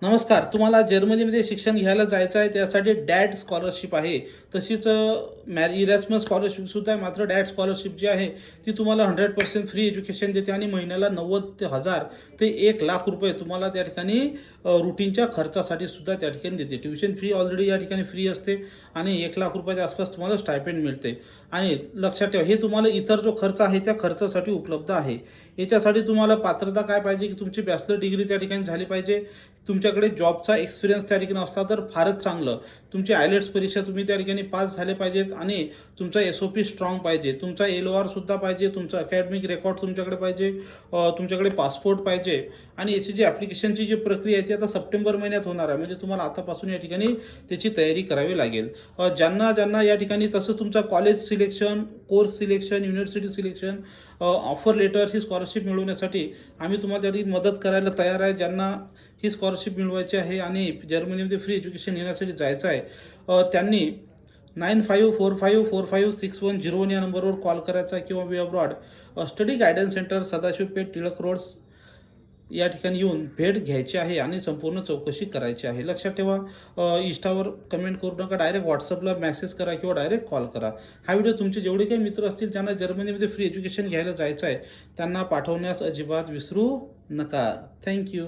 नमस्कार. तुम्हाला जर्मनीमध्ये शिक्षण घ्यायला जायचं आहे, त्यासाठी डॅड स्कॉलरशिप आहे. तशीच इरॅस्मस स्कॉलरशिप सुद्धा आहे. मात्र डॅड स्कॉलरशिप जी आहे ती तुम्हाला 100% फ्री एज्युकेशन देते आणि महिन्याला 90,000 ते 1,00,000 रुपये तुम्हाला त्या ठिकाणी रुटीनच्या खर्चासाठी सुद्धा त्या ठिकाणी देते. ट्युशन फी ऑलरेडी या ठिकाणी फ्री असते आणि 1,00,000 रुपयाच्या आसपास तुम्हाला स्टायपेंड मिळते. आणि लक्षात ठेवा, हे तुम्हाला इतर जो खर्च आहे त्या खर्चासाठी उपलब्ध आहे. याच्यासाठी तुम्हाला पात्रता काय पाहिजे की तुमची बॅचलर डिग्री त्या ठिकाणी झाली पाहिजे. तुमच्याकडे जॉबचा एक्सपिरियन्स त्या ठिकाणी असला तर फारच चांगलं. तुमची आयलेट्स परीक्षा तुम्ही त्या ठिकाणी पास झाले पाहिजेत आणि तुमचा SOP स्ट्रॉंग पाहिजे. तुमचा LOR सुद्धा पाहिजे. तुमचा अकॅडमिक रेकॉर्ड तुमच्याकडे पाहिजे. तुमच्याकडे पासपोर्ट पाहिजे. आणि याची जी ॲप्लिकेशनची जी प्रक्रिया आहे ती आता सप्टेंबर महिन्यात होणार आहे. म्हणजे तुम्हाला आतापासून या ठिकाणी त्याची तयारी करावी लागेल. ज्यांना या ठिकाणी तसं तुमचा college selection, course selection, university selection, offer letter ही स्कॉलरशिप मिळवण्यासाठी आम्ही तुम्हाला त्याची मदत करायला तयार आहे. ज्यांना ही स्कॉलरशिप मिळवायची आहे आणि जर्मनीमध्ये फ्री एज्युकेशन घेण्यासाठी जायचं आहे, त्यांनी 9545456101 या नंबरवर कॉल करायचा किंवा we abroad study guidance center, Sadashiv Peth, Tilak roads या ठिकाणी येऊन भेट घ्यायची आहे आणि संपूर्ण चौकशी करायची आहे. लक्षात ठेवा, इंस्टावर कमेंट करू नका, डायरेक्ट व्हॉट्सअपला मेसेज करा किंवा डायरेक्ट कॉल करा. हा व्हिडिओ तुमचे जेवढे काही मित्र असतील ज्यांना जर्मनीमध्ये फ्री एज्युकेशन घ्यायला जायचं आहे त्यांना पाठवण्यास अजिबात विसरू नका. थँक्यू.